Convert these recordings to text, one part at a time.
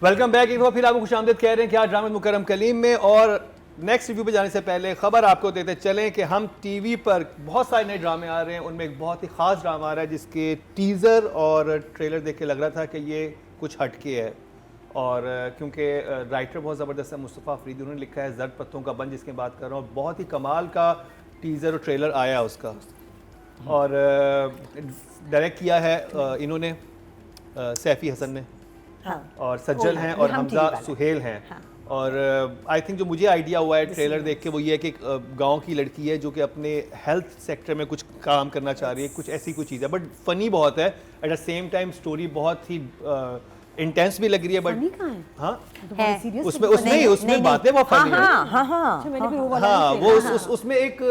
Welcome back. एक बार फिर आपको खुशामदीद कह रहे हैं कि आज ड्रामा मुकर्रम कलीम में, और नेक्स्ट रिव्यू पे जाने से पहले खबर आपको देते चलें कि हम टीवी पर बहुत सारे नए ड्रामे आ रहे हैं। उनमें एक बहुत ही ख़ास ड्रामा आ रहा है जिसके टीज़र और ट्रेलर देख के लग रहा था कि ये कुछ हटके है, और क्योंकि राइटर बहुत ज़बरदस्त है, मुस्तफ़ा अफरीदी, उन्होंने लिखा है ज़र्द पत्तों का बंद, जिसकी बात कर रहा हूँ। बहुत ही कमाल का टीज़र और ट्रेलर आया उसका, और डायरेक्ट किया है इन्होंने सैफ़ी हसन ने, हाँ। और सज्जल हैं और हमजा सुहेल हैं, हाँ। और आई थिंक जो मुझे आइडिया हुआ है ट्रेलर देख के वो ये है कि गांव की लड़की है जो कि अपने हेल्थ सेक्टर में कुछ काम करना चाह रही है, कुछ ऐसी कोई चीज़ है, बट फनी बहुत है। At the same time story बहुत ही इंटेंस भी लग रही है, बट हाँ उसमें बातें बहुत फनी है। हाँ वो उसमें एक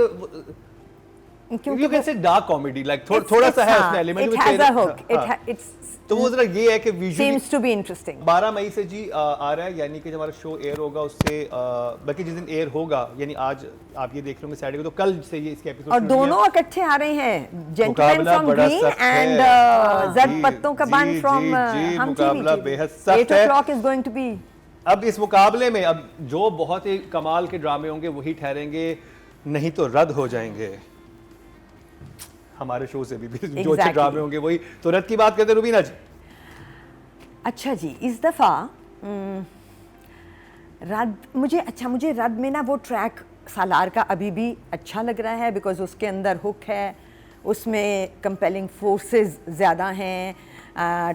you can say dark comedy, like थोड़ा सा है उसमें element, it has a hook, तो वो जरा ये है कि visually seems to be interesting। 12 मई से जी आ रहा है, यानी कि जब हमारा शो एयर होगा उससे बल्कि जिस दिन एयर होगा, यानी आज आप ये देख रहे होंगे सैटरडे को, तो कल से ये इसके एपिसोड, और दोनों इकट्ठे आ रहे हैं, जेंटलमैन फ्रॉम ग्रीन एंड ज़र्द पत्तों का बंद फ्रॉम हम मुकाबला बेहद सख्त है। 8 o'clock is going to be। अब इस मुकाबले में अब जो बहुत ही कमाल के ड्रामे होंगे वही ठहरेंगे, नहीं तो रद्द हो जाएंगे हमारे शो से भी जो अच्छे ड्रामे होंगे वही। तो रद्द की बात करते रुबीना जी। अच्छा जी, इस दफ़ा मुझे रद्द में ना वो ट्रैक सालार का अभी भी अच्छा लग रहा है, बिकॉज उसके अंदर हुक है, उसमें कंपेलिंग फोर्सेस ज़्यादा हैं,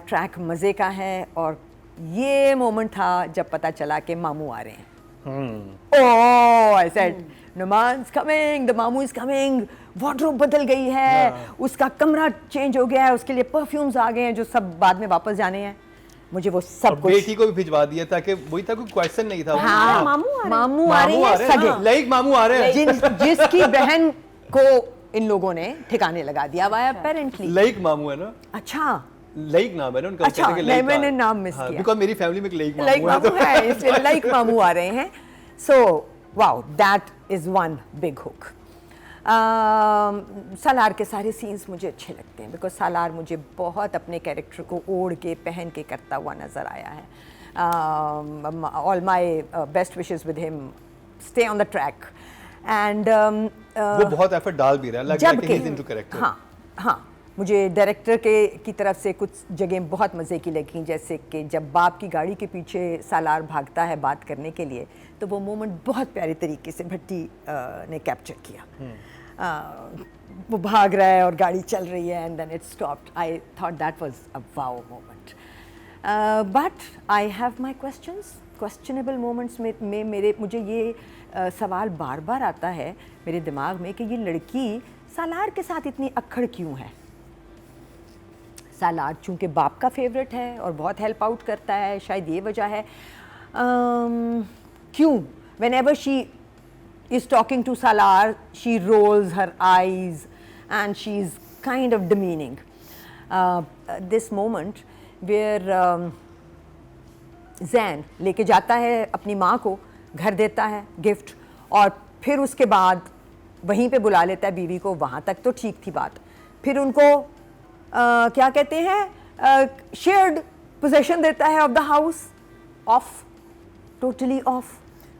ट्रैक मज़े का है। और ये मोमेंट था जब पता चला कि मामू आ रहे हैं। ओह आई सेड नुमान's coming, the मामू is coming, वार्डरोब बदल गई है, उसका कमरा चेंज हो गया है, उसके लिए परफ्यूम्स आ गए हैं जो सब बाद में वापस जाने हैं। मुझे वो सब कुछ बेटी को भी भिजवा दिया था कि वही था, कोई क्वेश्चन नहीं था। हाँ, मामू आ रहे हैं सगे, लाइक मामू आ रहे हैं, जिसकी बहन को इन लोगों ने ठिकाने लगा दिया हुआ है अपेरेंटली। लाइक मामू है ना? अच्छा, लाइक नाम है ना उनका? अच्छा, नहीं मैंने नाम मिस किया, बिकॉज़ मेरी फैमिली में लाइक मामू है, इसलिए लाइक मामू आ रहे हैं। So wow, that is one big hook. Salaar के सारे सीन्स मुझे अच्छे लगते हैं, बिकॉज सालार मुझे बहुत अपने कैरेक्टर को ओढ़ के पहन के करता हुआ नज़र आया है। All my best wishes with him, stay on the track. And वो बहुत एफर्ट डाल भी रहा है, लग रहा है कि ही इज इनटू कैरेक्टर। हाँ, मुझे डायरेक्टर की तरफ से कुछ जगह बहुत मज़े की लगी, जैसे कि जब बाप की गाड़ी के पीछे सालार भागता है बात करने के लिए, तो वो मोमेंट बहुत प्यारे तरीके से भट्टी ने कैप्चर किया। वो भाग रहा है और गाड़ी चल रही है and then it stopped. I thought that was a wow moment. But I have my questions. Questionable moments में मुझे ये सवाल बार बार आता है मेरे दिमाग में कि ये लड़की सालार के साथ इतनी अक्खड़ क्यों है। सालार चूँकि बाप का फेवरेट है और बहुत हेल्प आउट करता है, शायद ये वजह है। क्यों whenever she is talking to Salar, she rolls her eyes and she's kind of demeaning. This moment where Jain लेके जाता है अपनी माँ को, घर देता है गिफ्ट, और फिर उसके बाद वहीं पे बुला लेता है बीवी को, वहाँ तक तो ठीक थी बात। फिर उनको क्या कहते हैं, शेयर्ड पोजेशन देता है of the house, of, totally off.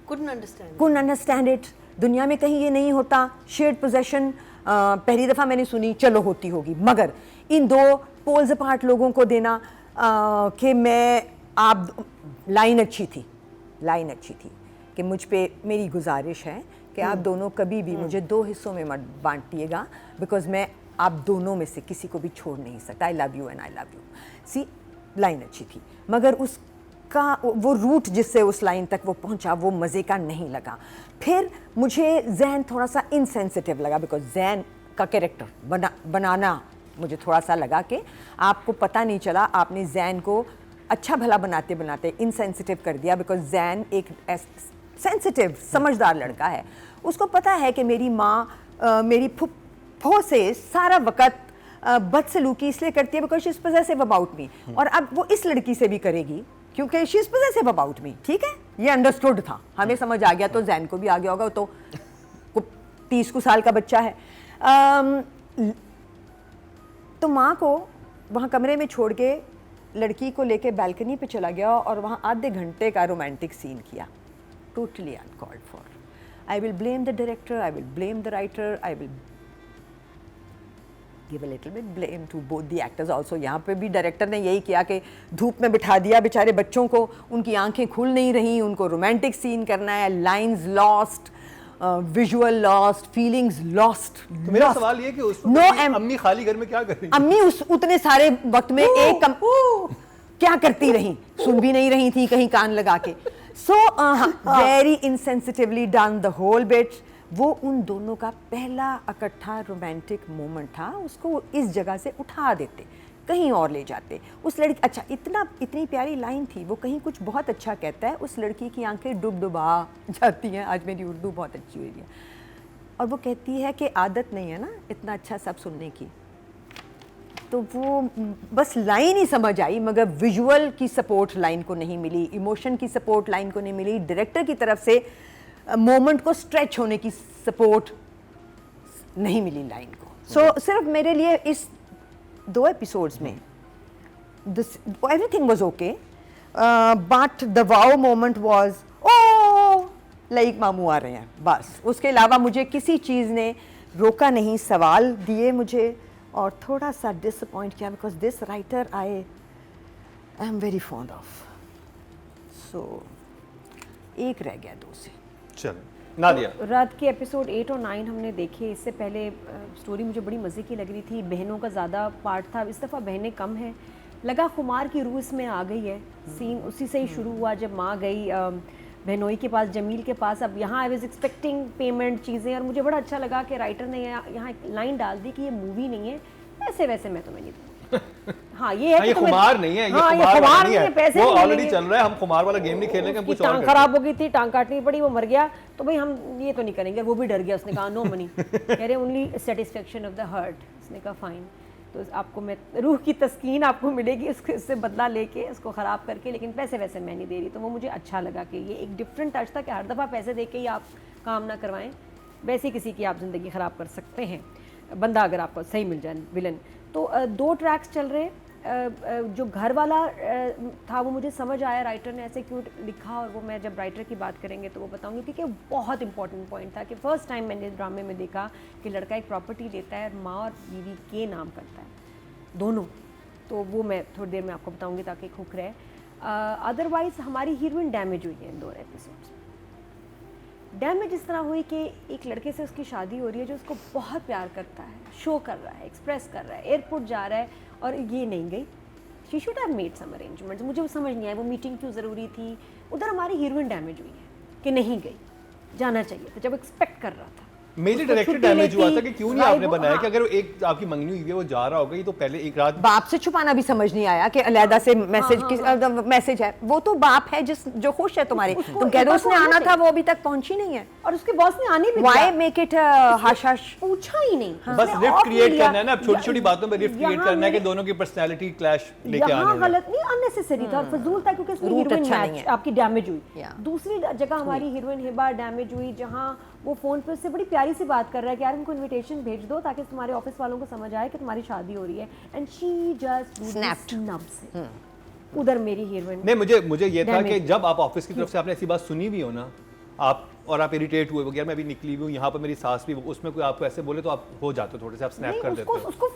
couldn't understand it। दुनिया में कहीं ये नहीं होता, शेयर्ड पोजेशन पहली दफ़ा मैंने सुनी, चलो होती होगी, मगर इन दो पोल्स अपार्ट लोगों को देना कि लाइन अच्छी थी कि मुझ पे मेरी गुजारिश है कि आप दोनों कभी भी मुझे 2 हिस्सों में मत बांटिएगा, बिकॉज मैं आप दोनों में से किसी को भी छोड़ नहीं सकता। I love you and I love you. See, line अच्छी थी, मगर उसका वो रूट जिससे उस लाइन तक वो पहुंचा वो मज़े का नहीं लगा। फिर मुझे जैन थोड़ा सा इनसेंसिटिव लगा, बिकॉज जैन का कैरेक्टर बनाना मुझे थोड़ा सा लगा कि आपको पता नहीं चला, आपने जैन को अच्छा भला बनाते बनाते इनसेंसिटिव कर दिया, बिकॉज जैन एक सेंसिटिव समझदार लड़का है। उसको पता है कि मेरी माँ मेरी फुफ्फो से सारा वक्त बदसलूकी इसलिए करती है because she is possessive about me, और अब वो इस लड़की से भी करेगी क्योंकि she is possessive about me. ठीक है, ये अंडरस्टूड था, हमें समझ आ गया, तो जैन को भी आ गया होगा, तो 30 साल का बच्चा है। तो माँ को वहाँ कमरे में छोड़ के लड़की को लेके बालकनी पे चला गया और वहाँ आधे घंटे का रोमांटिक सीन किया, totally uncalled for. I will blame the director, I will blame the writer, I will give a little bit blame to both the actors also. यहाँ पे भी डायरेक्टर ने यही किया कि धूप में बिठा दिया बेचारे बच्चों को, उनकी आंखें खुल नहीं रही, उनको रोमांटिक सीन करना है, lines lost, visual lost, feelings lost. तो मेरा सवाल ये कि उस अम्मी खाली घर में क्या कर रही? अम्मी उस उतने सारे वक्त में क्या करती रही, सुन भी नहीं रही थी कहीं कान लगा के। So very insensitively done the whole bit. वो उन दोनों का पहला इकट्ठा रोमांटिक मोमेंट था, उसको इस जगह से उठा देते, कहीं और ले जाते। उस लड़की, अच्छा इतनी प्यारी लाइन थी, वो कहीं कुछ बहुत अच्छा कहता है, उस लड़की की आंखें डुबा जाती हैं। आज मेरी उर्दू बहुत अच्छी हुई है। और वो कहती है कि आदत नहीं है ना इतना अच्छा सब सुनने की। तो वो बस लाइन ही समझ आई, मगर विजुअल की सपोर्ट लाइन को नहीं मिली, इमोशन की सपोर्ट लाइन को नहीं मिली, डायरेक्टर की तरफ से मोमेंट को स्ट्रेच होने की सपोर्ट नहीं मिली लाइन को। सो सिर्फ मेरे लिए इस 2 एपिसोड्स में everything was okay, but the wow moment was like मामू आ रहे हैं, बस। उसके अलावा मुझे किसी चीज़ ने रोका नहीं, सवाल दिए मुझे और थोड़ा सा डिसअपॉइंट किया, because this writer I am very fond of. So एक रह गया 2 से। चलो नादिया, तो रात के एपिसोड 8 और 9 हमने देखे। इससे पहले स्टोरी मुझे बड़ी मज़े की लग रही थी, बहनों का ज़्यादा पार्ट था, इस दफ़ा बहनें कम हैं। लगा खुमार की रूह इसमें आ गई है। सीन उसी से ही शुरू हुआ जब माँ गई बहनोई के पास, जमील के पास। अब यहाँ आई वाज एक्सपेक्टिंग पेमेंट चीज़ें, और मुझे बड़ा अच्छा लगा कि राइटर ने यहाँ एक लाइन डाल दी कि ये मूवी नहीं है, ऐसे वैसे मैं तुम्हें नहीं दूँ। हाँ ये है, ये खुमार नहीं है, हाँ, ये खुमार नहीं है, पैसे वो ऑलरेडी चल रहा है, हम खुमार वाला गेम नहीं खेलेंगे, हम कुछ और टांग खराब हो गई थी, टांग काटनी पड़ी, वो मर गया, तो भाई हम ये तो नहीं करेंगे। वो भी डर गया, उसने कहा नो मनी, कह रहे only satisfaction of the heart. उसने कहा फाइन, तो आपको मैं रूह की तस्कीन आपको मिलेगी इससे बदला लेके, इसको ख़राब करके, लेकिन पैसे वैसे मैं नहीं दे रही। तो वो मुझे अच्छा लगा कि ये एक डिफरेंट टच था कि हर दफ़ा पैसे दे के ही आप काम ना करवाएं, वैसे किसी की आप ज़िंदगी ख़राब कर सकते हैं बंदा अगर आपको सही मिल जाए विलन। तो 2 ट्रैक्स चल रहे। जो घर वाला था वो मुझे समझ आया, राइटर ने ऐसे क्यों लिखा, और वो मैं जब राइटर की बात करेंगे तो वो बताऊंगी, क्योंकि बहुत इंपॉर्टेंट पॉइंट था कि फर्स्ट टाइम मैंने ड्रामे में देखा कि लड़का एक प्रॉपर्टी लेता है और माँ और बीवी के नाम करता है, दोनों। तो वो मैं थोड़ी देर में आपको बताऊंगी ताकि एक हुक रहे। अदरवाइज़ हमारी हीरोइन डैमेज हुई है इन 2 एपिसोड्स में। डैमेज इस तरह हुई कि एक लड़के से उसकी शादी हो रही है जो उसको बहुत प्यार करता है, शो कर रहा है, एक्सप्रेस कर रहा है, एयरपोर्ट जा रहा है और ये नहीं गई। She should have made some arrangements. मुझे वो समझ नहीं आया वो मीटिंग क्यों ज़रूरी थी। उधर हमारी हीरोइन डैमेज हुई है कि नहीं गई, जाना चाहिए था जब एक्सपेक्ट कर रहा था। मेरी डायरेक्टर डैमेज हुआ था कि क्यों नहीं आपने बनाया कि अगर एक आपकी मंगनी हुई है वो जा रहा होगा, ये तो पहले एक रात बाप से छुपाना भी समझ नहीं आया कि अलहदा से मैसेज है। वो तो बाप है जो खुश है तुम्हारे, तुम कह दो उसने आना था, वो अभी तक पहुंची नहीं है, और उसके बॉस ने आने भी why make it hush hush, पूछा ही नहीं। बस रिफ्ट क्रिएट करना है ना, अब छोटी छोटी बातों में रिफ्ट क्रिएट करना है कि दोनों की पर्सनालिटी क्लैश लेके आने हैं। गलत नहीं, अननेसेसरी था और फजूल था, क्योंकि इसमें हीरोइन मैच आपकी डैमेज हुई। दूसरी जगह हमारी हीरोइन हिबा डैमेज हुई, जहां वो फोन पे उससे बड़ी प्यारी सी बात कर रहा है कि यार हमको इनविटेशन भेज दो ताकि तुम्हारे ऑफिस वालों को समझ आए कि तुम्हारी शादी हो रही है, एंड शी जस्ट स्नैप्ड। उधर मेरी हीरोइन नहीं, मुझे ये था कि जब आप ऑफिस की तरफ से आपने ऐसी बात सुनी भी हो ना, आप और आप इरिटेट हुए, यार मैं अभी निकली हुई हूँ, यहाँ पर मेरी सास भी, उसमें कोई आपको ऐसे बोले तो आप हो जाते हो थोड़े से, आप स्नैप कर देते हो। उसको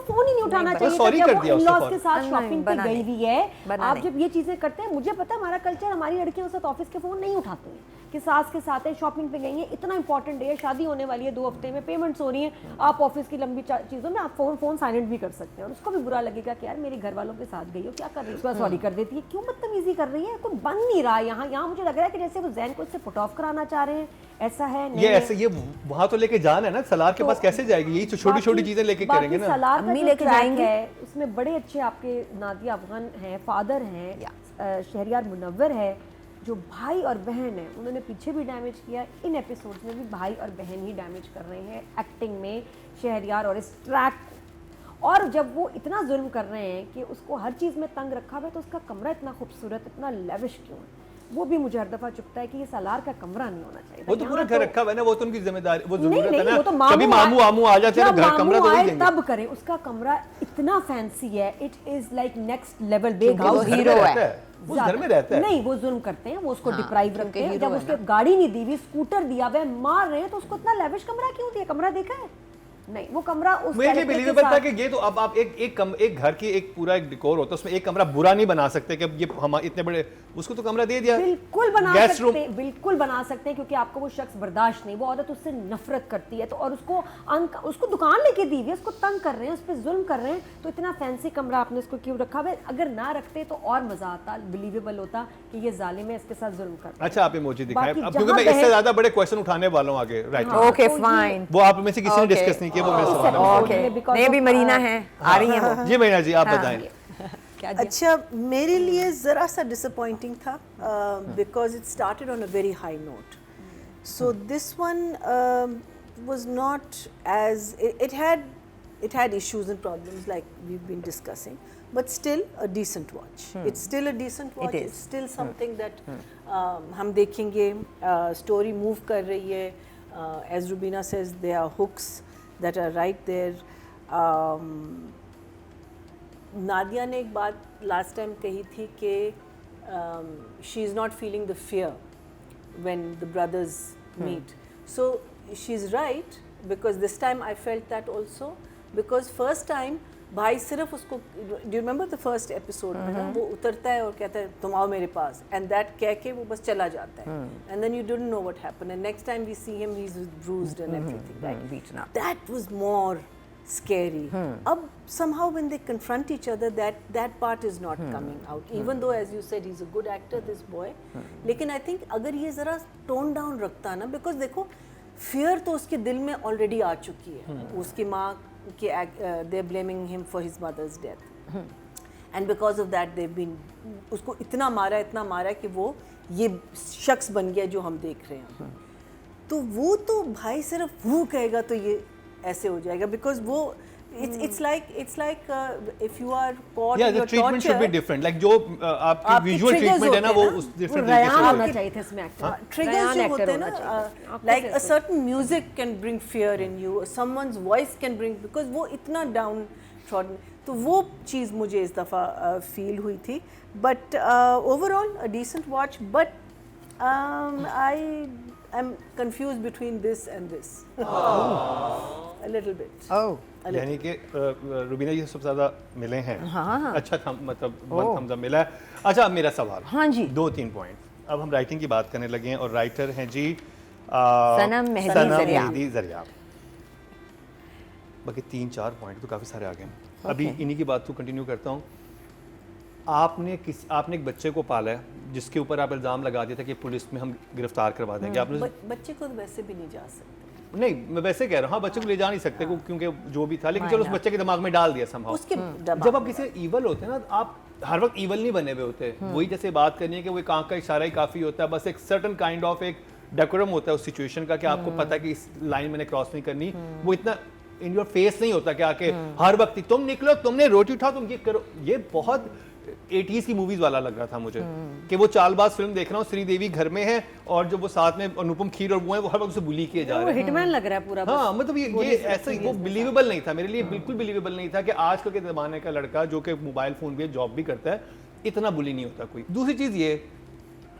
फोन ही नहीं उठाना चाहिए, सॉरी कर दिया इन-लॉज के साथ शॉपिंग पे गई हुई है। आप जब ये चीजें करते हैं, मुझे पता है हमारा कल्चर, हमारी लड़कियों के साथ ऑफिस के फोन नहीं उठाते हैं कि सास के साथ है, शॉपिंग पे गई है, इतना इंपॉर्टेंट है, शादी होने वाली है 2 हफ्ते में, पेमेंट्स हो रही है, आप ऑफिस की लंबी चीजों में आप फोन साइलेंट भी कर सकते हैं, और उसको भी बुरा लगेगा कि यार मेरे घर वालों के साथ गई हो, क्या कर रही है, उसके बाद सॉरी कर देती है, क्यों बदतमीजी कर रही है, कोई बन नहीं रहा यहाँ मुझे लग रहा है कि जैसे वो जैन को इससे पुट ऑफ कराना चाह रहे हैं, ऐसा है नहीं। ये ऐसे ये वहां तो लेके जाना है ना, सलार के पास कैसे जाएगी, यही तो छोटी छोटी चीजें लेके करेंगे ना। सलार का लेके जाएंगे, उसमें बड़े अच्छे आपके नादिया अफगान हैं, फादर हैं, शहरियार मुनव्वर है, जो भाई और बहन है, उन्होंने पीछे भी डैमेज किया, इन एपिसोड्स में भी भाई और बहन ही डैमेज कर रहे हैं एक्टिंग में, शहरियार और इस ट्रैक। और जब वो इतना जुल्म कर रहे हैं कि उसको हर चीज़ में तंग रखा हुआ है, तो उसका कमरा इतना खूबसूरत, इतना लेविश क्यों है? वो भी मुझे हर दफा चुभता है कि ये सालार का कमरा नहीं होना चाहिए। वो तो पूरा घर रखा हुआ है ना, वो तो उनकी जिम्मेदारी, वो नहीं जरूरत है नहीं, ना। वो तो कभी मामू आमू आ जाते हैं तो घर कमरा तो वही देंगे। तब करें, उसका कमरा इतना फैंसी है, it is like next level वो बिग हाउस। हीरो है, वो घर में रहता है। नहीं, वो जुल्म करते हैं, वो उसको डिप्राइव रखते हैं। जब उसके गाड़ी नहीं दी हुई, स्कूटर दिया हुआ है, मार रहे हैं, तो उसको इतना लेविश कमरा क्यों दिया? कमरा देखा है? नहीं, वो कमरा उस मुझे character बिलीवेबल के था साथ- कि ये तो अब आप एक घर की एक पूरा एक डिकोर होता है, उसमें एक कमरा बुरा नहीं बना सकते कि ये हम इतने बड़े, उसको तो कमरा दे दिया। बिल्कुल बना गेस्ट सकते रूम हैं, बिल्कुल बना सकते हैं, क्योंकि आपको वो शख्स बर्दाश्त नहीं, वो औरत उससे नफरत करती है, तो और उसको दुकान लेके दी हुई है, उसको तंग कर रहे हैं, उस पर जुल्म कर रहे हैं, तो इतना फैंसी कमरा आपने उसको क्यों रखा है? अगर ना रखते तो और मजा आता, बिलीवेबल होता कि ये जालिम है, इसके साथ जुल्म करता है। अच्छा, आप इमोजी दिखाएं बाकी अब, क्योंकि जहां मैं इससे बहन- ज्यादा बड़े क्वेश्चन उठाने वाला हूं आगे, राइट? ओके तो ये- फाइन, वो आप में से किसी ने Okay. डिस्कस नहीं किया, वो मेरे सवाल है। ओके, because नहीं of, भी मरीना है, आ रही है वो। जी महीना जी, आप हाँ। बताएं। क्या दिया? अच्छा, मेरे लिए ज़रा सा डिसअपॉइंटिंग था because it started on a very high note, so this one was not as it had issues and problems like we've been discussing, but still a decent watch. It's still a decent watch. is. It's still something that हम देखेंगे, story move कर रही है, as Rubina says, there are hooks that are right there. Nadia ने एक बात last time कही थी कि she is not feeling the fear when the brothers meet. So she's right, because this time I felt that also, because first time भाई सिर्फ उसको, do you remember the first episode में ना, वो उतरता है और कहता है तुम आओ मेरे पास, and that कह के वो बस चला जाता है, and then you didn't know what happened, and next time we see him he's bruised and everything, right? beaten up. That was more scary. Ab somehow when they confront each other, that part is not coming out, even though as you said he's a good actor, this boy. लेकिन I think अगर ये ज़रा tone down रखता ना, because देखो fear तो उसके दिल में already आ चुकी है, उसकी माँ के they're blaming him for his mother's death, and because of that they've been उसको इतना मारा कि वो ये शख्स बन गया जो हम देख रहे हैं। तो वो तो भाई सिर्फ वो कहेगा तो ये ऐसे हो जाएगा, because वो it's like if you are caught Yeah, in the your treatment should be torture, different. Like जो आपकी आपके visual triggers treatment है ना, होते वो हैं ना, उस वो different तरीके रयान से होना होगा। चाहिए था इसमें एक्टर। triggers जो होते हैं ना, like a certain music can bring fear in you, someone's voice can bring, because वो इतना downtrodden, तो वो चीज़ मुझे इस दफ़ा feel हुई थी, but overall a decent watch, but I'm confused between this and this a little bit. Oh. यानी कि रुबीना जी सबसे ज्यादा मिले हैं। हाँ। अच्छा था, मतलब वन थम्स अप मिला है। अच्छा, अब मेरा सवाल, हाँ जी। 2-3 पॉइंट। अब हम राइटिंग की बात करने लगे हैं और राइटर हैं जी सनम मेहदी ज़रियाब। बाकी 3-4 पॉइंट तो काफ़ी सारे आ गए हैं। अभी इन्हीं की बात को कंटिन्यू करता हूँ। आपने एक बच्चे को पाला है जिसके ऊपर आप इल्ज़ाम लगा दिया था कि पुलिस में हम गिरफ्तार करवा देंगे, आपने बच्चे को तो वैसे भी नहीं जा सकते, नहीं, मैं वैसे कह रहा हूँ, हाँ बच्चे को ले जा नहीं सकते क्योंकि जो भी था, लेकिन चलो उस बच्चे के दिमाग में डाल दिया somehow। उसके जब आप किसी ईवल होते हैं ना, आप हर वक्त ईवल नहीं बने हुए होते। वही जैसे बात करनी है कि वो एक आंख का इशारा ही काफ़ी होता है, बस एक सर्टन काइंड ऑफ एक डेकोरम होता है उस सिचुएशन का कि आपको पता है कि इस लाइन मैंने क्रॉस नहीं करनी। वो इतना इन योर फेस नहीं होता कि आके हर वक्त तुम निकलो, तुमने रोटी उठाओ, तुम ये करो। ये बहुत 80s की मूवीज वाला लग रहा था मुझे कि वो चालबाज फिल्म देख रहा हूँ, श्रीदेवी घर में है और जो वो साथ में अनुपम खेर और वो है, वो हर वक्त उसे बुली किए जा वो रहे हैं। हिटमैन लग रहा है पूरा। हाँ, मतलब ये ऐसा ही वो बिलीवेबल नहीं था मेरे लिए, बिल्कुल बिलीवेबल नहीं था कि आजकल के ज़माने का लड़का जो कि मोबाइल फ़ोन पे जॉब भी करता है, इतना बुली नहीं होता कोई। दूसरी चीज़ ये,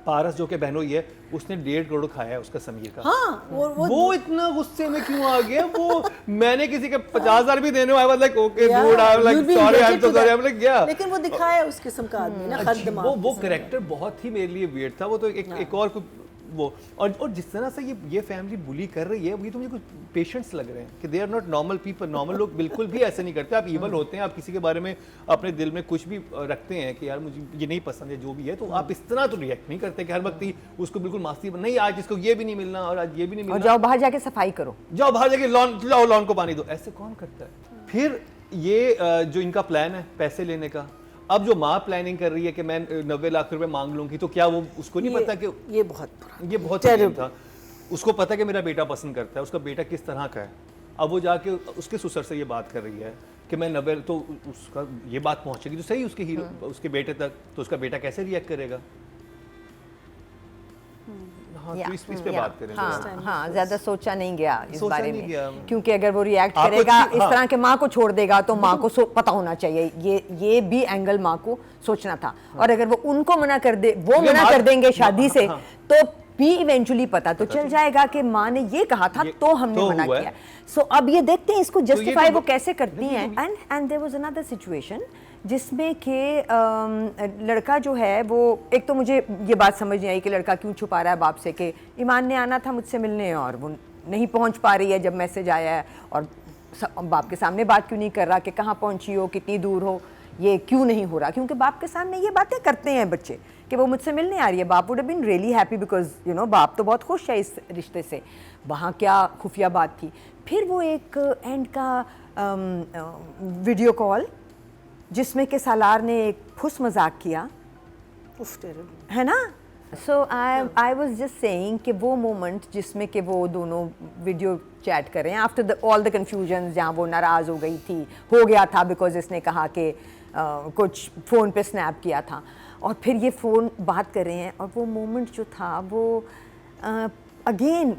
पारस जो कि बहनोई है, उसने 1.5 करोड़ खाया है उसका समीर का। हाँ, वो इतना गुस्से में क्यों आ गया? वो मैंने किसी के 50,000 भी देने, I was like okay dude, I am like sorry, I am so sorry, I am like या। लेकिन वो दिखाया उस किस्म का आदमी ना, हद दिमाग। वो कैरेक्टर बहुत ही मेरे लिए वियर्ड था। वो तो एक और कुछ वो और जिस तरह से ये फैमिली बुली कर रही है, ये तो मुझे कुछ पेशेंट्स लग रहे हैं कि they are not normal people. Normal लोग बिल्कुल भी ऐसे नहीं करते। आप ईवल होते हैं, आप किसी के बारे में अपने दिल में कुछ भी रखते हैं कि यार मुझे ये नहीं पसंद है जो भी है, तो आप इस तरह तो रिएक्ट नहीं करते कि हर वक्त ही उसको बिल्कुल मास्ती नहीं, आज इसको ये भी नहीं मिलना और आज ये भी नहीं और मिलना, जाओ बाहर जाके सफाई करो, जाओ बाहर जाके लॉन को पानी दो। ऐसे कौन करता है? फिर ये जो इनका प्लान है पैसे लेने का, अब जो माँ प्लानिंग कर रही है कि मैं 90 लाख रुपए मांग लूंगी, तो क्या वो उसको नहीं पता कि ये बहुत बुरा, ये बहुत terrible था। उसको पता है कि मेरा बेटा पसंद करता है, उसका बेटा किस तरह का है। अब वो जाके उसके ससुर से ये बात कर रही है कि मैं 90, तो उसका ये बात पहुंचेगी तो सही उसके हीरो उसके बेटे तक, तो उसका बेटा कैसे रिएक्ट करेगा? हाँ या, तो इस पे या, बात करें हाँ हाँ ज्यादा सोचा नहीं गया इस सोचा बारे नहीं में गया। क्योंकि अगर वो रिएक्ट आपको करेगा अच्छी- इस हाँ। तरह के माँ को छोड़ देगा तो माँ को पता होना चाहिए, ये भी एंगल माँ को सोचना था। और अगर वो उनको मना कर दे, वो ये मना माँ- कर देंगे शादी से, हाँ। तो भी इवेंचुअली पता तो चल जाएगा कि माँ ने ये कहा था तो हमने तो मना हुआ है। किया। सो अब ये देखते हैं इसको जस्टिफाई तो वो कैसे करती हैं। And there was another situation जिसमें कि लड़का जो है वो, एक तो मुझे ये बात समझ नहीं आई कि लड़का क्यों छुपा रहा है बाप से कि ईमान ने आना था मुझसे मिलने और वो नहीं पहुंच पा रही है जब मैसेज आया है, और बाप के सामने बात क्यों नहीं कर रहा कि कहाँ पहुंची हो, कितनी दूर हो, ये क्यों नहीं हो रहा। क्योंकि बाप के सामने ये बातें करते हैं बच्चे कि वो मुझसे मिलने आ रही है। बाप would have been really happy because you know बाप तो बहुत खुश है इस रिश्ते से। वहाँ क्या खुफिया बात थी। फिर वो एक एंड का वीडियो कॉल जिसमें कि सालार ने एक फुस मजाक किया, उफ, terrible. है ना। सो आई वॉज जस्ट सेइंग कि वो मोमेंट जिसमें कि वो दोनों वीडियो चैट कर रहे हैं आफ्टर ऑल द कन्फ्यूजन, जहाँ वो नाराज़ हो गई थी, हो गया था बिकॉज इसने कहा कि कुछ फ़ोन पे स्नैप किया था, और फिर ये फ़ोन बात कर रहे हैं। और वो मोमेंट जो था वो अगेन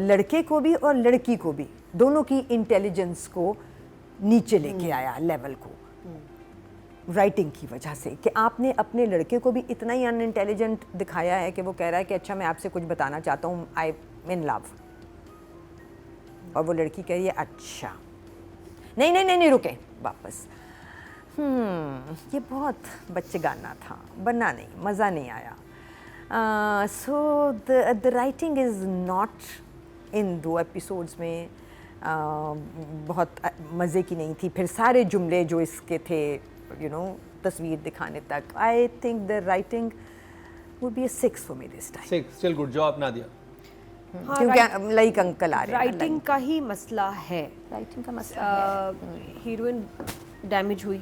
लड़के को भी और लड़की को भी दोनों की इंटेलिजेंस को नीचे लेके आया लेवल को, राइटिंग की वजह से, कि आपने अपने लड़के को भी इतना ही अनइंटेलिजेंट दिखाया है कि वो कह रहा है कि अच्छा मैं आपसे कुछ बताना चाहता हूँ, आई एम इन लव, और वो लड़की कह रही है अच्छा नहीं नहीं नहीं नहीं रुके वापस। ये बहुत बच्चेगाना था, बनना नहीं, मज़ा नहीं आया। So the writing is not in 2 episodes में बहुत मज़े की नहीं थी। फिर सारे जुमले जो इसके थे यू नो तस्वीर दिखाने तक, I think the writing would be a 6 for me this time. 6 still good job Nadia. हाँ, क्योंकि लाइक अंकल आ रहे हैं, राइटिंग का ही मसला है। राइटिंग का मसला है। हीरोइन डैमेज हुई,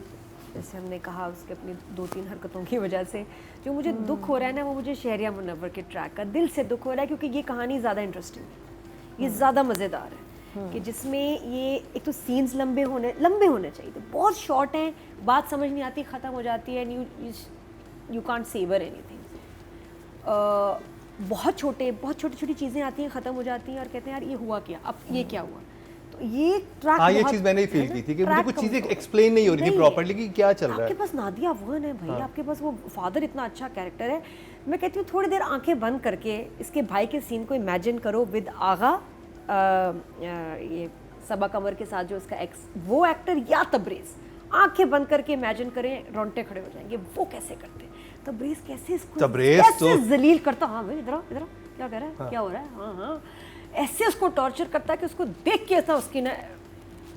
जैसे हमने कहा, उसके अपनी 2-3 हरकतों की वजह से। जो मुझे दुख हो रहा है ना, वो मुझे शहरिया मुनव्वर के ट्रैक का दिल से दुख हो रहा है, क्योंकि ये कहानी ज़्यादा इंटरेस्टिंग है, ये ज़्यादा मज़ेदार है। कि जिसमें ये एक तो सीन्स लंबे होने चाहिए, तो बहुत शॉर्ट हैं, बात समझ नहीं आती, ख़त्म हो जाती है, यू कांट सेवर एनीथिंग। बहुत छोटी छोटी चीज़ें आती हैं, ख़त्म हो जाती हैं, और कहते हैं यार ये हुआ क्या, अब ये क्या हुआ। तो ये ट्रैक, हाँ ये चीज़ मैंने फील की थी कि मुझे कुछ चीज़ें एक्सप्लेन नहीं हो रही थी प्रॉपर्ली कि क्या चल रहा है। आपके पास नादिया वन है भाई, आपके पास वो फादर इतना अच्छा कैरेक्टर है। मैं कहती हूँ थोड़ी देर आंखें बंद करके इसके भाई के सीन को इमेजिन करो विद आगा, ये सबा कमर के साथ जो उसका एक्स, वो एक्टर, या तबरेज़, आंखें बंद करके इमेजिन करें, रोंगटे खड़े हो जाएंगे। वो कैसे करते हैं तबरेज़, कैसे इसको कैसे जलील करता, हाँ भाई इधर इधर क्या कह रहा है, क्या हो रहा है, हाँ हाँ, ऐसे उसको टॉर्चर करता है कि उसको देख के ऐसा उसकी ना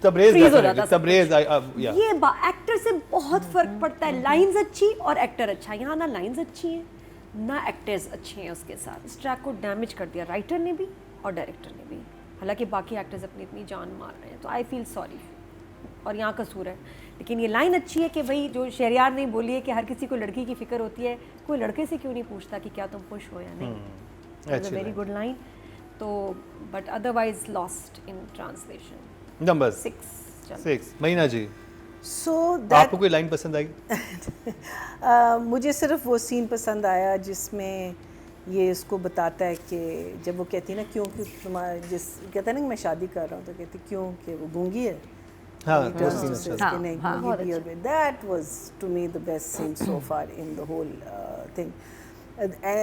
तबरेज़ freeze हो जाता है। तबरेज़ ये एक्टर से बहुत फर्क पड़ता है। लाइंस अच्छी और एक्टर अच्छा, यहाँ ना लाइंस अच्छी हैं ना एक्टर्स अच्छे हैं उसके साथ। इस ट्रैक को डैमेज कर दिया राइटर ने भी और डायरेक्टर ने भी। हालांकि बाकी एक्टर्स अपनी इतनी जान मार रहे हैं, तो आई फील सॉरी, और यहाँ कसूर है। लेकिन ये लाइन अच्छी है कि भाई जो शहरियार ने बोली है कि हर किसी को लड़की की फिक्र होती है, कोई लड़के से क्यों नहीं पूछता कि क्या तुम खुश हो या नहीं। Very good line. तो but otherwise lost in translation. Number 6 महीना जी, So आपको कोई लाइन पसंद आई? मुझे सिर्फ वो सीन पसंद आया जिसमें ये इसको बताता है कि जब वो कहती है ना क्यों कि तुम्हारा कहता है ना कि मैं शादी कर रहा हूँ, तो कहती क्यों कि वो गूंगी है। हाँ, वो scene अच्छा। That was to me the best scene so far in the whole thing.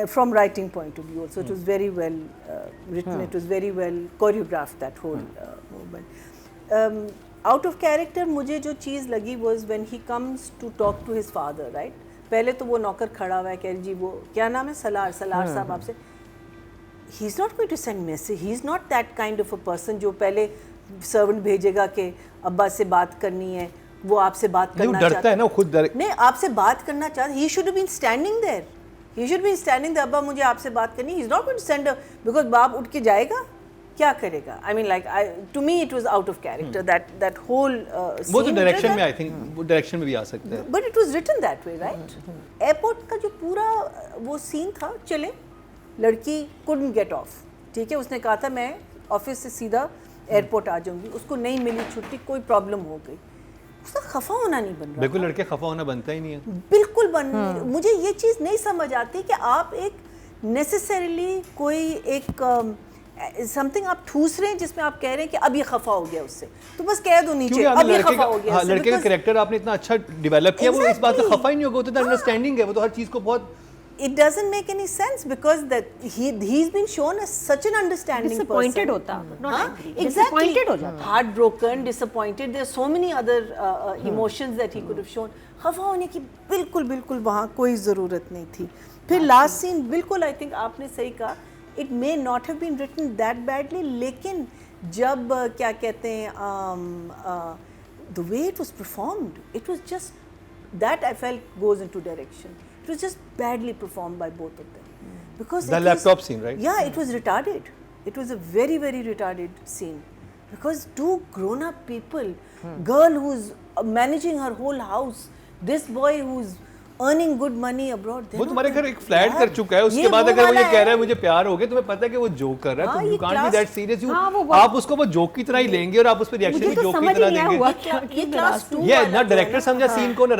From writing point of view also, it was very well written, it was very well choreographed, that whole movement. Out of character मुझे जो चीज़ लगी was when he comes to talk to his father, right? पहले तो वो नौकर खड़ा हुआ है, कह जी वो क्या नाम है, सलार साहब आपसे, he is not going to send message, he is not that kind of a person जो पहले सर्वेंट भेजेगा कि अब्बा से बात करनी है, वो आपसे बात करना डरता है ना, खुद नहीं आपसे बात करना चाहता, he should have been standing there, he should be standing there, अब्बा मुझे आपसे बात करनी, he is not going to send because बाप उठ के जाएगा, क्या करेगा? I mean like to me it was out of character, that whole scene. वो तो डायरेक्शन में, आई थिंक वो डायरेक्शन में भी आ सकता है। But it was written that way, right? Airport का जो पूरा वो सीन था, चले लड़की couldn't get off, ठीक है, उसने कहा था मैं ऑफिस से सीधा एयरपोर्ट आ जाऊंगी, उसको नहीं मिली छुट्टी, कोई प्रॉब्लम हो गई, उसका खफा होना नहीं बन रहा। बिल्कुल लड़के खफा होना बनता ही नहीं है। बिल्कुल मुझे ये चीज़ नहीं समझ आती कि आप एक नेसेसरीली कोई एक समथिंग आप ठूस रहे हैं जिसमें आप कह रहे हैं कि अब ये खफा हो गया उससे, तो बस कह दो नीचे क्योंकि अब ये खफा हो गया। लड़के का कैरेक्टर आपने इतना अच्छा डेवलप किया, वो इस बात से खफा ही नहीं होगा, वो तो अंडरस्टैंडिंग है, वो तो हर चीज को बहुत It doesn't make any sense because that he's been shown as such an understanding Disappointed person. होता, not angry. Exactly. Disappointed हो जाता. Heartbroken, disappointed. There are so many other emotions that he could have shown. खफा होने की बिल्कुल वहाँ कोई ज़रूरत नहीं थी। फिर लास्ट सीन बिल्कुल I think आपने सही कहा, it may not have been written that badly, लेकिन जब क्या कहते हैं the way it was performed, it was just that I felt goes into direction. It was just badly performed by both of them. Because the laptop scene, right? Yeah, it was retarded. It was a very retarded scene. Because two grown-up people, girl who's managing her whole house, this boy who's earning good money abroad. वो तुम्हारे घर एक flat कर चुका है, उसके बाद अगर वो ये कह रहा है मुझे प्यार हो गया, तुम्हें पता है कि वो जोक कर रहा है, तो you can't be that serious. आप उसको वो जोक की तरह ही लेंगे और आप उस पर रिएक्शन भी जोक की तरह देंगे। ये क्लास 2 ये ना डायरेक्टर समझा सीन को, ना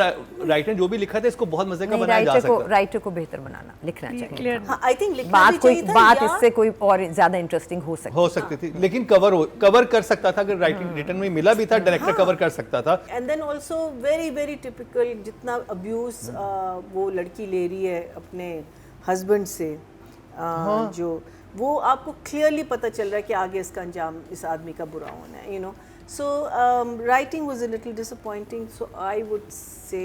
राइटर जो भी लिखा था इसको बहुत मजे का बनाया जा सकता है। राइटर को बेहतर बनाना, लिखना चाहिए। हाँ, I think लिखना भी चाहिए था, बात इससे कोई और ज्यादा इंटरेस्टिंग हो सकती थी, लेकिन कवर कर सकता था, अगर राइटिंग रिटर्न में मिला भी था, डायरेक्टर कवर कर सकता था। And then also very typical, जितना अब्यूज वो लड़की ले रही है अपने हस्बैंड से, जो वो आपको क्लियरली पता चल रहा है कि आगे इसका अंजाम इस आदमी का बुरा होना है, you know. So writing was a little disappointing, so I would say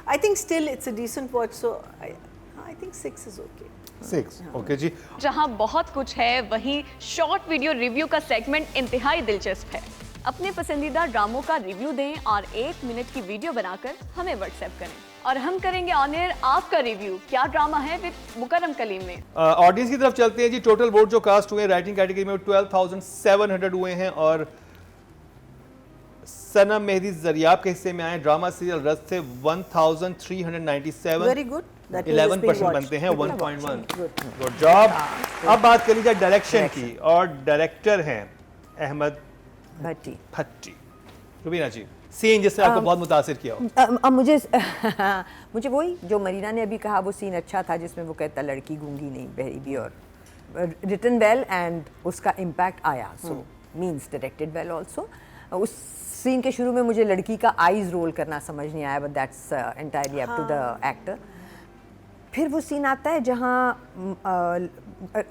I think still it's a decent watch, so I think 6 is okay. 6 okay जी। जहां बहुत कुछ है, वहीं शॉर्ट वीडियो रिव्यू का सेगमेंट इंतहाई दिलचस्प है। अपने पसंदीदा ड्रामों का रिव्यू दें और 1 मिनट की वीडियो बनाकर हमें व्हाट्सएप करें और हम करेंगे ऑन एयर आपका रिव्यू। क्या ड्रामा है विद मुकरम कलीम में। ऑडियंस की तरफ चलते हैं जी। टोटल वोट जो कास्ट हुए राइटिंग कैटेगरी में 12,700 हुए हैं और सनम मेहदी जरियाब के हिस्से में आए ड्रामा सीरियल रस से 1,397। वेरी गुड, 11% बनते हैं 1.1। Good job. अब बात कर लीजिए डायरेक्शन की, और डायरेक्टर हैं अहमद भट्टी। रुबीना जी, सीन जिससे आपको बहुत मुतासिर किया हो। अब मुझे वही जो मरीना ने अभी कहा, वो सीन अच्छा था जिसमें वो कहता लड़की गूंगी नहीं बहरी भी, और रिटन वेल एंड उसका इम्पैक्ट आया, सो मींस डायरेक्टेड वेल आल्सो। उस सीन के शुरू में मुझे लड़की का आईज रोल करना समझ नहीं आया, but that's entirely up to the actor. फिर वो सीन आता है जहाँ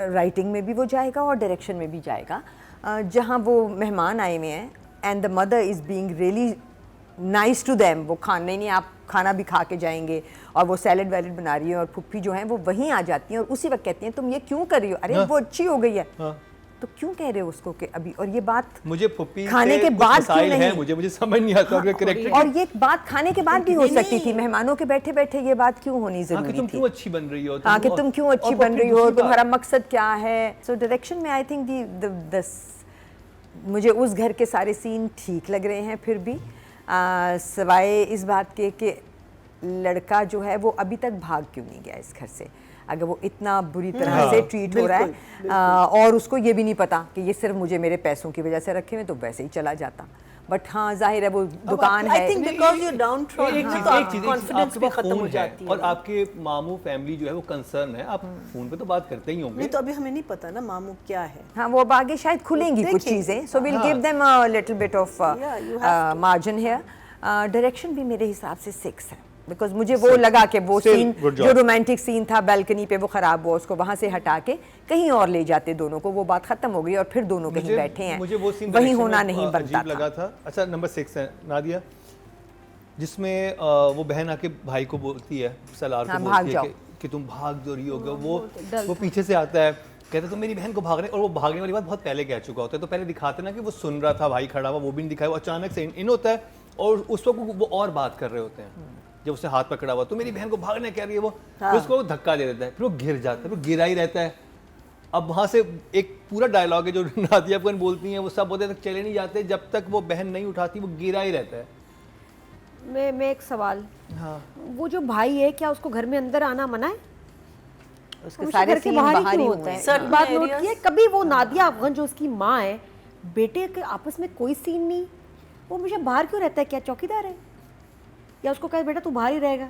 राइटिंग में भी वो जाएगा और डायरेक्शन में भी जाएगा, जहाँ वो मेहमान आए हुए हैं and the mother is being really nice to them. वो खाना ही नहीं, आप खाना भी खा के जाएंगे, और वो सैलड वैलड बना रही है, और फुप्पी जो है वो वहीं आ जाती हैं और उसी वक्त कहती हैं तुम ये क्यों कर रही हो, अरे वो अच्छी हो गई है, तो क्यों कह रहे हो उसको कि अभी, और ये बात मुझे फुप्पी खाने के बाद क्यों नहीं, मुझे समझ नहीं आता उनका कैरेक्टर। और ये बात खाने के बाद भी हो सकती थी, मेहमानों के बैठे बैठे ये बात क्यों होनी जरूरी थी। तुम क्यों अच्छी बन रही हो, हाँ कि तुम क्यों अच्छी बन रही हो, तुम्हारा मकसद क्या है। सो डायरेक्शन में आई थिंक मुझे उस घर के सारे सीन ठीक लग रहे हैं, फिर भी सवाए इस बात के कि लड़का जो है वो अभी तक भाग क्यों नहीं गया इस घर से, अगर वो इतना बुरी तरह से ट्रीट हो रहा है और उसको ये भी नहीं पता कि ये सिर्फ मुझे मेरे पैसों की वजह से रखे हुए, तो वैसे ही चला जाता। बट हाँ जाहिर है वो दुकान है, I think because you down confidence भी खत्म हो जाती है। और आपके मामू फैमिली जो है वो कंसर्न है, आप फोन पे तो बात करते ही होंगे। नहीं तो अभी हमें नहीं पता ना मामू क्या है। हाँ वो अब आगे शायद खुलेंगी कुछ चीज़ें, so will give them a little bit of margin here. Direction भी मेरे हिसाब से 6 है, बिकॉज मुझे वो लगा कि वो सीन जो रोमांटिक सीन था बैल्कनी पे वो खराब हुआ, उसको वहां से हटा के कहीं और ले जाते दोनों को, वो बात खत्म हो गई और फिर दोनों कहीं बैठे हैं, मुझे वो सीन वही होना नहीं बनता लगा था। अच्छा नंबर 6 है नादिया, जिसमें वो बहन आके भाई को बोलती है, सलार को बोलती है कि तुम भाग जो रही होगा, वो पीछे से आता है कहता तुम मेरी बहन को भाग रहे, और वो भागने वाली बात बहुत पहले कह चुका होता है, तो पहले दिखाते ना कि वो सुन रहा था, भाई खड़ा हुआ, वो भी नहीं दिखाया, वो अचानक से इन होता है और उस वक्त वो और बात कर रहे होते हैं जब उसने हाथ पकड़ा हुआ, तो मेरी बहन को भागने कह रही है वो, फिर उसको धक्का दे देता है, फिर वो गिर जाता है, फिर गिरा ही रहता है। अब वहाँ से एक पूरा डायलॉग है जो नादिया बहन बोलती हैं, वो सब बोलते तक चले नहीं जाते जब तक वो बहन नहीं उठाती, वो गिरा ही रहता है। मैं एक सवाल, हाँ वो जो भाई है क्या उसको घर में अंदर आना मना है? उसके सारे घर के सीन बाहर ही होते हैं। सर बात नोट की है कभी, वो नादिया अफगान जो उसकी माँ है, बेटे के आपस में कोई सीन नहीं, वो मुझे बाहर क्यों रहता है, क्या चौकीदार है, या उसको कहे बेटा तू बाहर ही रहेगा?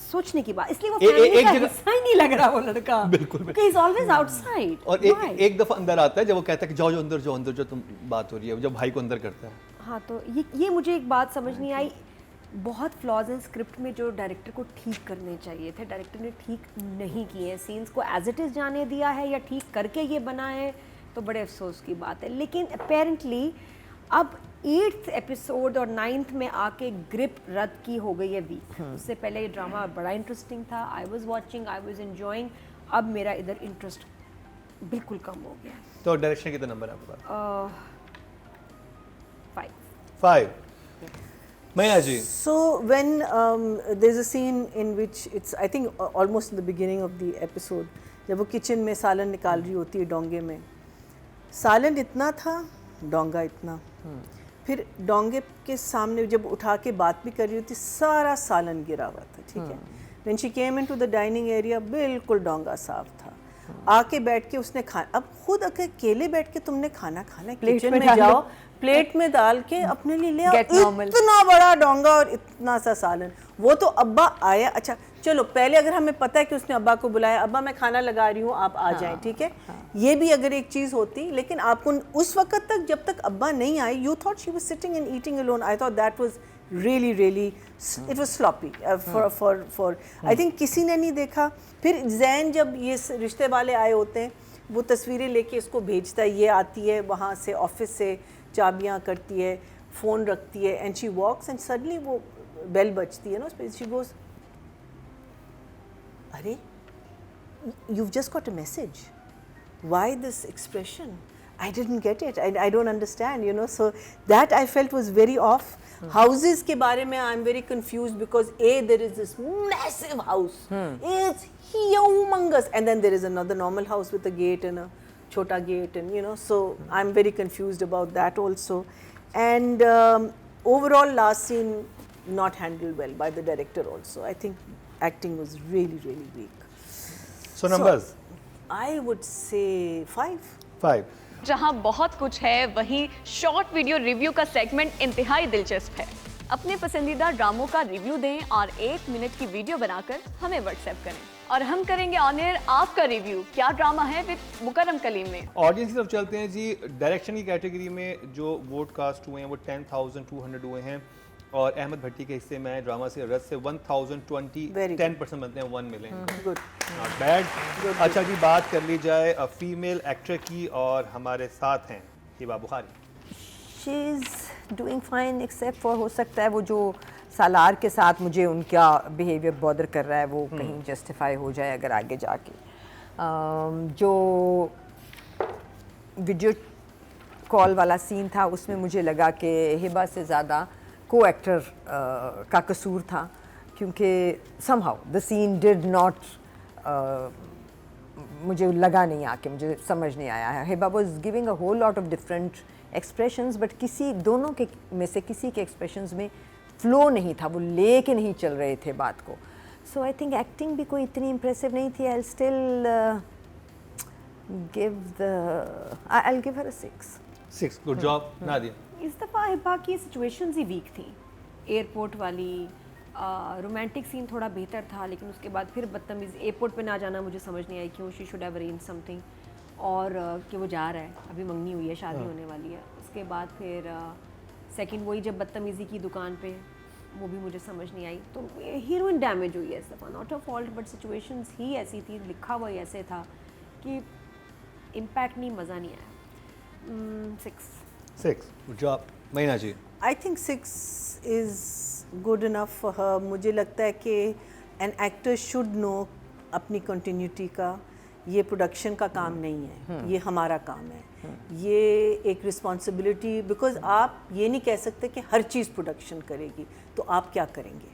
सोचने की बात, इसलिए वो एक फैमिली का जगह- हिस्सा ही नहीं लग रहा वो लड़का। बिल्कुल। Because he's always outside. और Why? एक दफा अंदर आता है जब वो कहता है कि जाओ जो अंदर जो तुम बात हो रही है, जब भाई को अंदर करता है। हाँ, तो ये मुझे एक बात समझ नहीं आई, बहुत फ्लॉज हैं स्क्रिप्ट में जो डायरेक्टर को ठीक करने चाहिए थे, डायरेक्टर ने ठीक नहीं किए हैं। सीन्स को एज इट इज़ जाने दिया है या ठीक करके ये बना है, तो बड़े अफसोस की बात है। लेकिन अपेरेंटली अब 8th एपिसोड और 9th में आके ग्रिप रद्द की हो गई है वीक। उससे पहले ये ड्रामा बड़ा इंटरेस्टिंग था, I was watching, I was enjoying. अब मेरा इधर इंटरेस्ट बिल्कुल कम हो गया। तो डायरेक्शन कितना नंबर है आपके पास? 5। 5। मैया जी। So when there's a scene in which it's I think almost in the beginning of the episode, जब वो किचन में सालन निकाल रही होती है डोंगे में, सालन इतना था, डोंगा इतना, फिर डोंगे के सामने जब उठा के बात भी कर रही होती, सारा सालन गिरा हुआ था, ठीक है। When she came into the dining area, बिल्कुल डोंगा साफ था। आके बैठ के उसने अब खुद अकेले बैठ के तुमने खाना खाना है, किचन में जाओ, प्लेट में डाल के अपने लिए ले आओ। इतना बड़ा डोंगा और इतना सा सालन। वो तो अब्बा आया, अच्छा चलो पहले अगर हमें पता है कि उसने अब्बा को बुलाया, अब्बा मैं खाना लगा रही हूँ आप आ जाएं, ठीक है, ये भी अगर एक चीज़ होती। लेकिन आपको उस वक्त तक जब तक अब्बा नहीं आए, you thought she was sitting and eating alone. I thought that was really it was sloppy for I think किसी ने नहीं देखा। फिर जैन जब ये रिश्ते वाले आए होते हैं, वो तस्वीरें लेके इसको भेजता है, ये आती है वहाँ से ऑफिस से, चाबियाँ करती है, फ़ोन रखती है, and she walks and suddenly वो बेल बजती है ना उस पर, शी गोज, अरे you've just got a message, why this expression? I didn't get it, I don't understand, you know, so that I felt was very off. Houses के बारे में I'm very confused because there is this massive house, it's humongous, and then there is another normal house with a gate and a chota gate, and you know, so I'm very confused about that also. And overall last scene not handled well by the director also. I think acting was really weak. So numbers? I would say 5. 5. जहां बहुत कुछ है, वहीं short video review का segment इंतहाई दिलचस्प है। अपने पसंदीदा ड्रामों का रिव्यू दें और 1 मिनट की वीडियो बनाकर हमें व्हाट्सएप करें और हम करेंगे ऑन एयर आपका रिव्यू। क्या ड्रामा है विद मुकरम कलीम में। ऑडियंस की तरफ चलते हैं जी। डायरेक्शन की कैटेगरी में जो वोट कास्ट हुए हैं वो 10,200 हुए हैं, और अहमद भट्टी के हिस्से में ड्रामा से रस से 1020, 10% बनते हैं 1 मिलियन। Good. Not bad. अच्छा जी, बात कर ली जाए फीमेल एक्टर की, और हमारे साथ हैं Hiba Bukhari. She is doing fine except for, हो सकता है वो जो सालार के साथ मुझे उनका बिहेवियर बॉदर कर रहा है वो कहीं जस्टिफाई हो जाए अगर आगे जाके। जो वीडियो कॉल वाला सीन था उसमें मुझे लगा कि हिबा से ज़्यादा को एक्टर का कसूर था, क्योंकि somehow the scene did not, मुझे लगा नहीं आके, मुझे समझ नहीं आया है। Hiba was giving a whole lot of different expressions, but किसी दोनों के में से किसी के एक्सप्रेशंस में फ्लो नहीं था, वो ले के नहीं चल रहे थे बात को। सो आई थिंक एक्टिंग भी कोई इतनी इम्प्रेसिव नहीं थी। I still I'll give her a 6. 6, good job Nadia. इस दफ़ा हिबा की सिचुएशंस ही वीक थी। एयरपोर्ट वाली रोमांटिक सीन थोड़ा बेहतर था, लेकिन उसके बाद फिर बदतमीज़, एयरपोर्ट पे ना जाना मुझे समझ नहीं आई क्यों, she should have arrange something, और कि वो जा रहा है, अभी मंगनी हुई है, शादी होने वाली है। उसके बाद फिर सेकंड वही जब बदतमीज़ी की दुकान पे, वो भी मुझे समझ नहीं आई। तो हीरोइन डैमेज हुई है इस दफ़ा, not a fault but situations ही ऐसी थी, लिखा हुआ ही ऐसे था कि इम्पैक्ट नहीं, मज़ा नहीं आया। 6, गुड जॉब महीना जी। I think 6 is good enough for her. मुझे लगता है कि an actor should know अपनी continuity का, ये प्रोडक्शन का काम नहीं है, ये हमारा काम है, ये एक रिस्पॉन्सिबिलिटी, बिकॉज आप ये नहीं कह सकते कि हर चीज़ प्रोडक्शन करेगी, तो आप क्या करेंगे?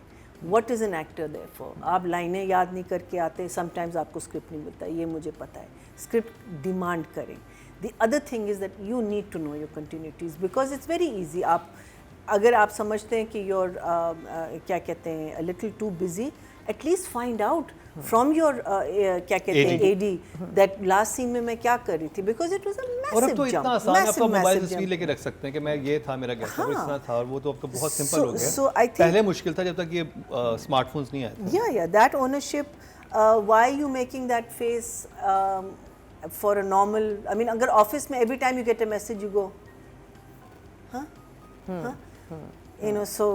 What is an actor there for? आप लाइनें याद नहीं करके आते, समटाइम्स आपको स्क्रिप्ट नहीं मिलता, ये मुझे पता है, स्क्रिप्ट डिमांड करें। The other thing is that you need to know your continuities because it's very easy. आप अगर आप समझते हैं कि you're क्या कहते हैं a little too busy, at least find out from your क्या कहते हैं AD that last scene में मैं क्या कर रही थी, because it was a और अब massive तो jump, इतना आसान है, आप तो मोबाइल massive तस्वीर jump. लेके रख सकते हैं कि मैं ये था मेरा गेस्ट और इतना था, और वो तो अब तो बहुत सिंपल So- हो गया। so I think- पहले मुश्किल था जब तक ये स्मार्टफोन्स नहीं आए थे। Yeah, that ownership. Why are you making that face for a normal? I mean, अगर office में every time you get a message you go, huh? You know, so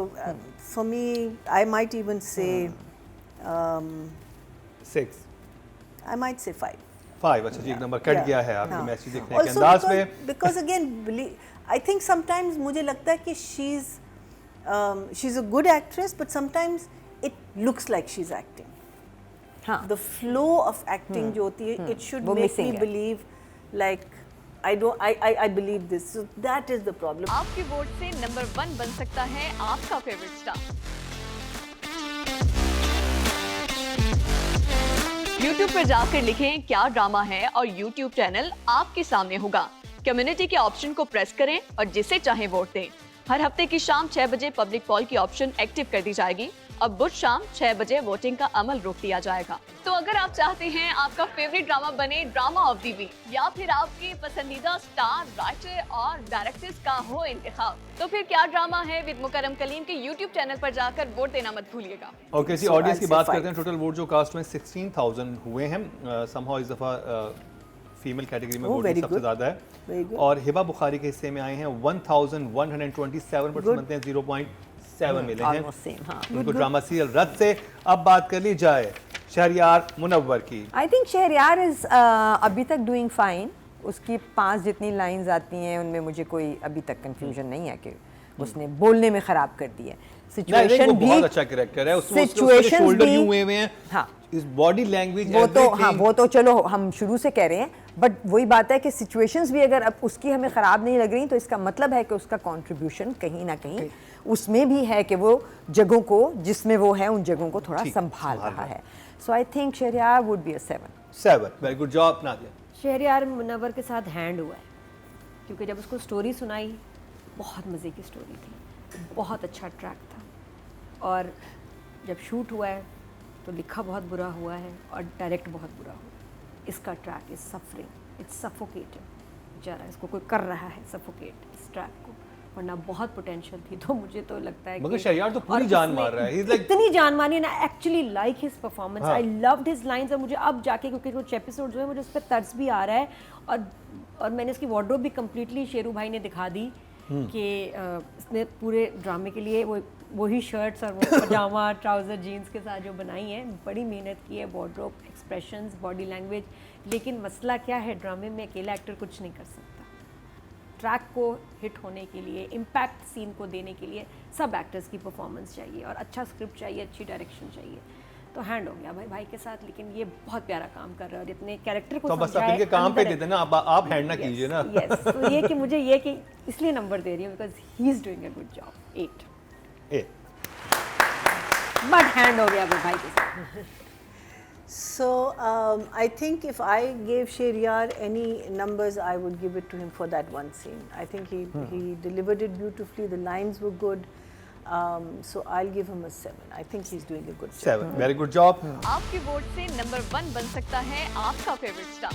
for me, I might even say, 6 I might say 5. 5 अच्छा जी, एक number cut Yeah. गया है आपके हाँ. Message देखने के Also अंदाज because, पे। because again, I think sometimes मुझे लगता है कि she's a good actress, but sometimes it looks like she's acting. हाँ The flow of acting जो होती है, it should वो make missing me है। believe like I believe this. So that is the problem. आपके वोट से number 1 बन सकता है आपका फेवरेट स्टार। YouTube पर जाकर लिखें क्या ड्रामा है और YouTube चैनल आपके सामने होगा। कम्युनिटी के ऑप्शन को प्रेस करें और जिसे चाहे वोट दें। हर हफ्ते की शाम 6 बजे पब्लिक पॉल की ऑप्शन एक्टिव कर दी जाएगी और बुध शाम 6 बजे वोटिंग का अमल रोक दिया जाएगा। तो अगर आप चाहते हैं आपका फेवरेट ड्रामा बने ड्रामा ऑफ द वीक या फिर आपके पसंदीदा स्टार, राइटर और डायरेक्टर्स का हो इंतखाब, तो फिर क्या ड्रामा है विद मुकरम कलीम के YouTube चैनल पर जाकर वोट देना मत भूलिएगा। ओके जी, So ऑडियंस I'll की say बात 5. करते हैं। टोटल वोट जो कास्ट में 16,000 हुए हैं। समहाउ इस दफ़ा फीमेल कैटेगरी में Oh, वोट very सबसे good. ज़्यादा Very है good. और हिबा बुखारी के हिस्से में आए हैं 1127% बनते हैं, 0.7 मिले हैं almost same, हाँ। उनको ड्रामा सीरियल रद्द से। अब बात कर ली जाए शहरयार मुनव्वर की। आई थिंक शहरयार इज अभी तक डूइंग फाइन। उसकी 5 जितनी लाइंस आती हैं उनमें मुझे कोई अभी तक कंफ्यूजन नहीं है कि उसने बोलने में खराब कर दी है। नहीं, वो बहुत अच्छा कैरेक्टर है, उसमें उसके शोल्डर यूं हुए हुए हैं। हाँ, इस बॉडी लैंग्वेज वो तो हाँ, वो तो चलो हम शुरू से कह रहे हैं, बट वही बात है कि सिचुएशंस भी अगर अब उसकी हमें ख़राब नहीं लग रही तो इसका मतलब है कि उसका कंट्रीब्यूशन कहीं ना कहीं उसमें भी है कि वो जगहों को जिसमें वो है उन जगहों को थोड़ा संभाल रहा है। So I think Shahryar would be a 7। Very good job Nadia. Shahryar Munawwar के साथ हैंड हुआ है, क्योंकि जब उसको स्टोरी सुनाई बहुत मज़े की स्टोरी थी, बहुत अच्छा ट्रैक था, और जब शूट हुआ है तो लिखा बहुत बुरा हुआ है और डायरेक्ट बहुत बुरा हुआ। इसका track is suffering, it's suffocating. बेचारा इसको कोई कर रहा है सफोकेट इस ट्रैक को, वरना बहुत पोटेंशियल थी। तो मुझे तो लगता है मगर कि शहरयार तो पूरी और जान उसमें मार रहा है। He's like- इतनी जान मारी है ना, एक्चुअली लाइक हिज परफॉर्मेंस, हाँ। I loved his lines. और मुझे अब जाके क्योंकि कुछ एपिसोड्स हुए मुझे उस पर तरस भी आ रहा है, और मैंने इसकी वार्डरोब भी कम्प्लीटली शेरू भाई ने दिखा दी कि इसने पूरे ड्रामे के लिए वही शर्ट्स और वो पजामा ट्राउज़र जीन्स के साथ जो बनाई है, बड़ी मेहनत की है, वार्डरोब, एक्सप्रेशंस, बॉडी लैंग्वेज। लेकिन मसला क्या है, ड्रामे में अकेला एक्टर कुछ नहीं कर सकता। ट्रैक को हिट होने के लिए, इम्पैक्ट सीन को देने के लिए सब एक्टर्स की परफॉर्मेंस चाहिए और अच्छा स्क्रिप्ट चाहिए, अच्छी डायरेक्शन चाहिए। तो हैंड हो गया भाई के साथ, लेकिन ये बहुत प्यारा काम कर रहा है और इतने कैरेक्टर को तो बस आप इनके काम पे दे देना, आप हैंड ना कीजिए ना। यस, तो ये कि मुझे ये कि इसलिए नंबर दे रही हूँ because he is doing a good job. 8 but hand हो गया भाई के साथ। So I think if I gave Sheryar any numbers, I would give it to him for that one scene. I think he delivered it beautifully. The lines were good. So I'll give him a 7. I think he's doing a good job. 7 very good job. आपके vote से number 1 बन सकता है आपका favourite star.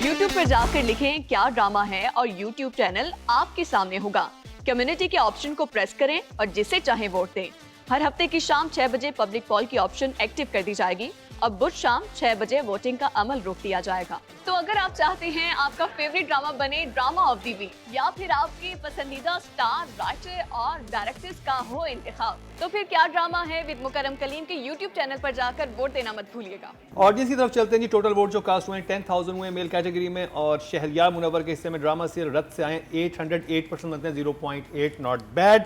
YouTube पर जाकर लिखें क्या ड्रामा है और YouTube चैनल आपके सामने होगा। कम्युनिटी के ऑप्शन को प्रेस करें और जिसे चाहे वोट दें। हर हफ्ते की शाम 6 बजे पब्लिक पॉल की ऑप्शन एक्टिव कर दी जाएगी और बुध शाम 6 बजे वोटिंग का अमल रोक दिया जाएगा। तो अगर आप चाहते हैं आपका फेवरेट ड्रामा बने ड्रामा ऑफ द वीक या फिर आपके पसंदीदा स्टार, राइटर और डायरेक्टर्स का हो इंतखाब, तो फिर क्या ड्रामा है विद मुकरम कलीम के YouTube चैनल पर जाकर वोट देना मत भूलिएगा। ऑडियंस की तरफ चलते हैं जी। टोटल वोट जो कास्ट हुए हैं 10,000 हुए मेल कैटेगरी में और शहरयार मुनव्वर के हिस्से में ड्रामा सीरियल रद्द से आए 808% बनते हैं, 0.8 नॉट बैड।